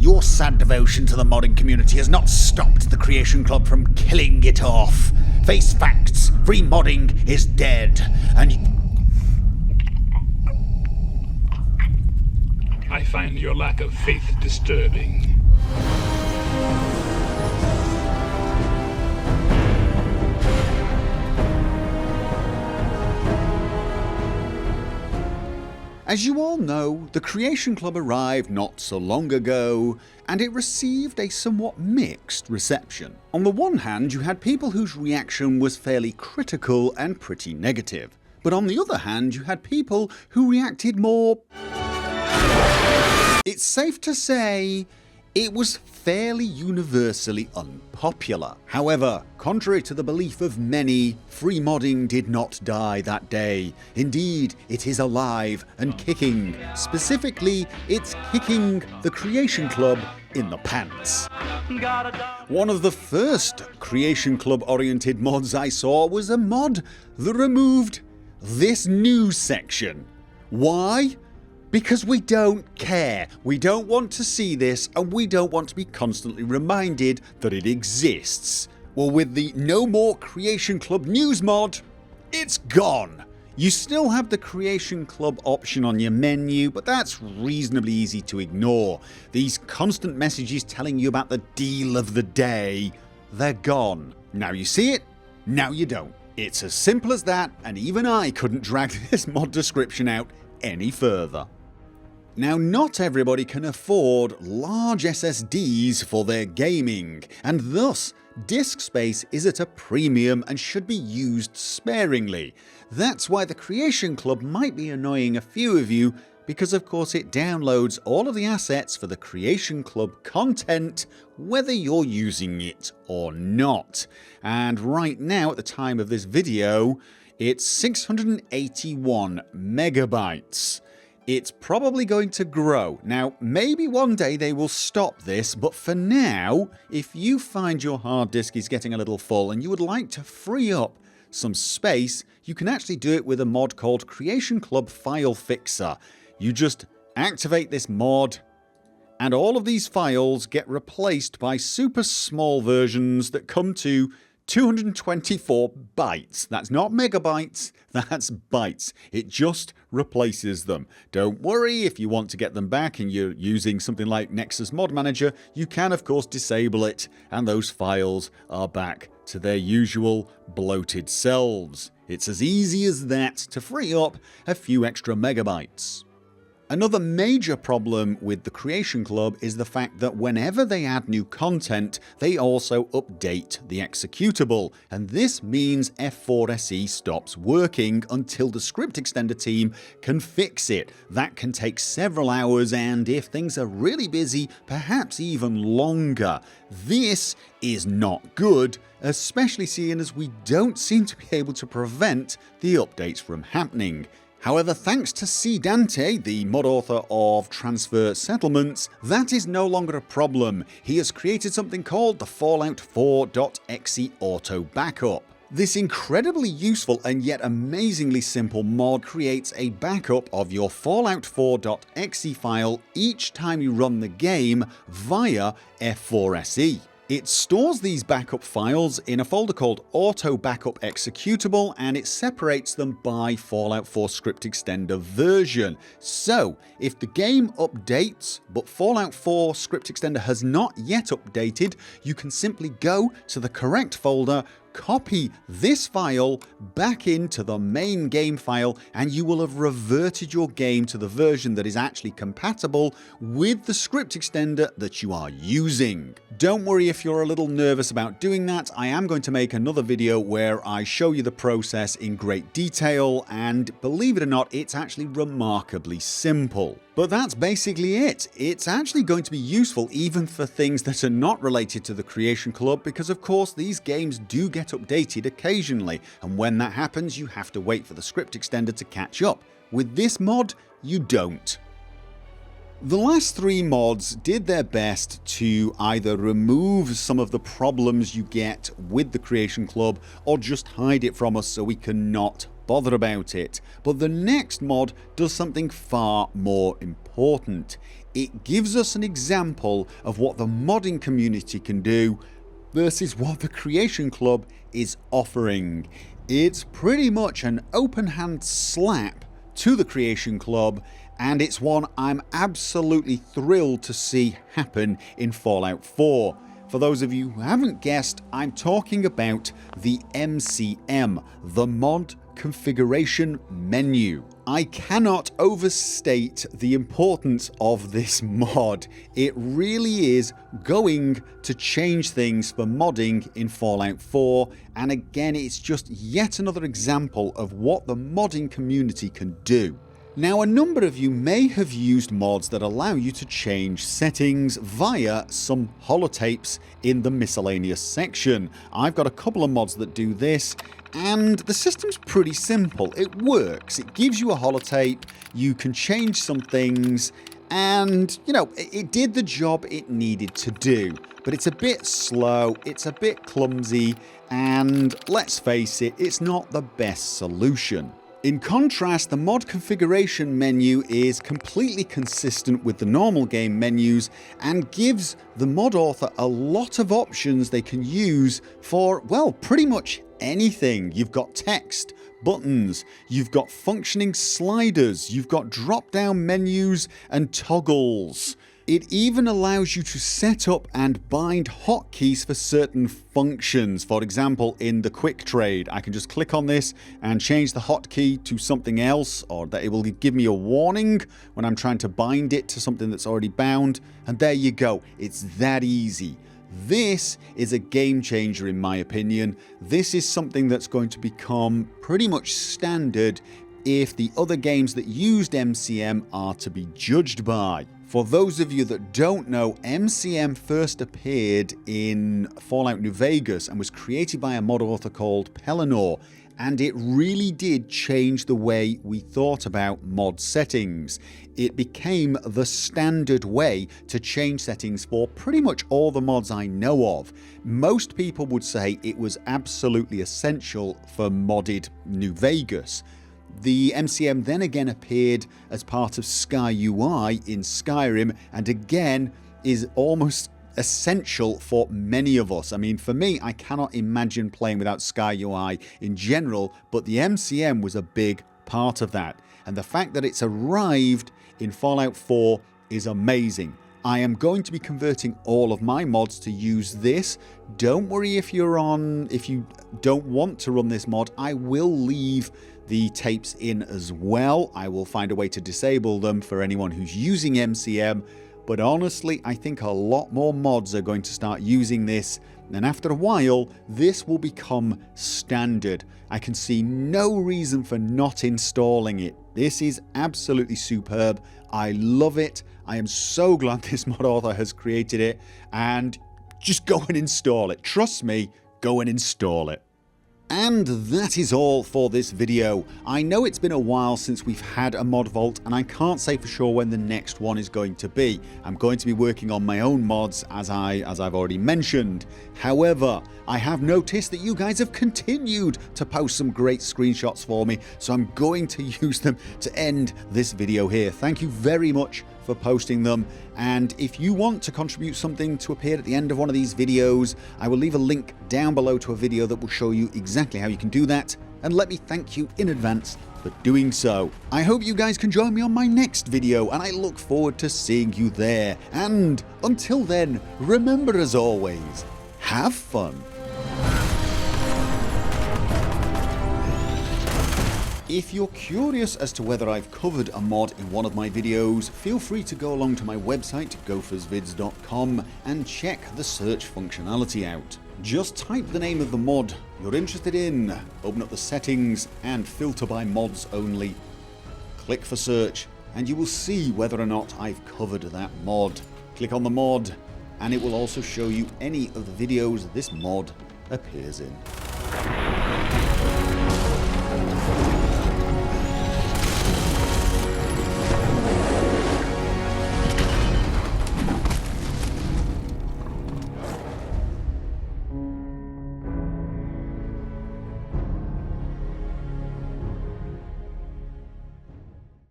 Your sad devotion to the modding community has not stopped the Creation Club from killing it off. Face facts, free modding is dead, and I find your lack of faith disturbing. As you all know, the Creation Club arrived not so long ago, and it received a somewhat mixed reception. On the one hand, you had people whose reaction was fairly critical and pretty negative, but on the other hand, you had people who reacted more... It's safe to say it was fairly universally unpopular. However, contrary to the belief of many, free modding did not die that day. Indeed, it is alive and kicking. Specifically, it's kicking the Creation Club in the pants. One of the first Creation Club oriented mods I saw was a mod that removed this news section. Why? Because we don't care. We don't want to see this, and we don't want to be constantly reminded that it exists. Well, with the No More Creation Club news mod, it's gone. You still have the Creation Club option on your menu, but that's reasonably easy to ignore. These constant messages telling you about the deal of the day, they're gone. Now you see it, now you don't. It's as simple as that, and even I couldn't drag this mod description out any further. Now, not everybody can afford large SSDs for their gaming, and thus disk space is at a premium and should be used sparingly. That's why the Creation Club might be annoying a few of you, because of course it downloads all of the assets for the Creation Club content, whether you're using it or not. And right now, at the time of this video, it's 681 megabytes. It's probably going to grow. Now, maybe one day they will stop this, but for now, if you find your hard disk is getting a little full and you would like to free up some space, you can actually do it with a mod called Creation Club File Fixer. You just activate this mod, and all of these files get replaced by super small versions that come to 224 bytes. That's not megabytes, that's bytes. It just replaces them. Don't worry, if you want to get them back and you're using something like Nexus Mod Manager, you can of course disable it, and those files are back to their usual bloated selves. It's as easy as that to free up a few extra megabytes. Another major problem with the Creation Club is the fact that whenever they add new content, they also update the executable, and this means F4.exe stops working until the script extender team can fix it. That can take several hours, and if things are really busy, perhaps even longer. This is not good, especially seeing as we don't seem to be able to prevent the updates from happening. However, thanks to C. Dante, the mod author of Transfer Settlements, that is no longer a problem. He has created something called the Fallout4.exe Auto-Backup. This incredibly useful and yet amazingly simple mod creates a backup of your Fallout4.exe file each time you run the game via F4.se. It stores these backup files in a folder called Auto-Backup Executable, and it separates them by Fallout 4 script extender version. So, if the game updates, but Fallout 4 script extender has not yet updated, you can simply go to the correct folder, copy this file back into the main game file, and you will have reverted your game to the version that is actually compatible with the script extender that you are using. Don't worry if you're a little nervous about doing that. I am going to make another video where I show you the process in great detail, and believe it or not, it's actually remarkably simple. But that's basically it. It's actually going to be useful even for things that are not related to the Creation Club, because of course these games do get updated occasionally, and when that happens you have to wait for the script extender to catch up. With this mod, you don't. The last three mods did their best to either remove some of the problems you get with the Creation Club or just hide it from us so we cannot bother about it. But the next mod does something far more important. It gives us an example of what the modding community can do versus what the Creation Club is offering. It's pretty much an open hand slap to the Creation Club, and it's one I'm absolutely thrilled to see happen in Fallout 4. For those of you who haven't guessed, I'm talking about the MCM, the Mod Configuration Menu. I cannot overstate the importance of this mod. It really is going to change things for modding in Fallout 4, and again, it's just yet another example of what the modding community can do. Now, a number of you may have used mods that allow you to change settings via some holotapes in the miscellaneous section. I've got a couple of mods that do this, and the system's pretty simple. It works. It gives you a holotape, you can change some things, and, you know, it did the job it needed to do. But it's a bit slow, it's a bit clumsy, and let's face it, it's not the best solution. In contrast, the mod configuration menu is completely consistent with the normal game menus and gives the mod author a lot of options they can use for, well, pretty much anything. You've got text, buttons, you've got functioning sliders, you've got drop-down menus and toggles. It even allows you to set up and bind hotkeys for certain functions. For example, in the quick trade, I can just click on this and change the hotkey to something else, or that it will give me a warning when I'm trying to bind it to something that's already bound. And there you go. It's that easy. This is a game changer in my opinion. This is something that's going to become pretty much standard if the other games that used MCM are to be judged by. For those of you that don't know, MCM first appeared in Fallout New Vegas and was created by a mod author called Pellinor, and it really did change the way we thought about mod settings. It became the standard way to change settings for pretty much all the mods I know of. Most people would say it was absolutely essential for modded New Vegas. The MCM then again appeared as part of Sky UI in Skyrim, and again is almost essential for many of us. I mean, for me, I cannot imagine playing without Sky UI in general, but the MCM was a big part of that. And the fact that it's arrived in Fallout 4 is amazing. I am going to be converting all of my mods to use this. Don't worry if you don't want to run this mod. I will leave the tapes in as well. I will find a way to disable them for anyone who's using MCM. But honestly, I think a lot more mods are going to start using this, and after a while, this will become standard. I can see no reason for not installing it. This is absolutely superb. I love it. I am so glad this mod author has created it, and just go and install it. Trust me, go and install it. And that is all for this video. I know it's been a while since we've had a mod vault, and I can't say for sure when the next one is going to be. I'm going to be working on my own mods as I've already mentioned. However, I have noticed that you guys have continued to post some great screenshots for me, so I'm going to use them to end this video here. Thank you very much for posting them, and if you want to contribute something to appear at the end of one of these videos, I will leave a link down below to a video that will show you exactly how you can do that, and let me thank you in advance for doing so. I hope you guys can join me on my next video, and I look forward to seeing you there. And until then, remember, as always, have fun. If you're curious as to whether I've covered a mod in one of my videos, feel free to go along to my website, gophersvids.com, and check the search functionality out. Just type the name of the mod you're interested in, open up the settings, and filter by mods only. Click for search, and you will see whether or not I've covered that mod. Click on the mod, and it will also show you any of the videos this mod appears in.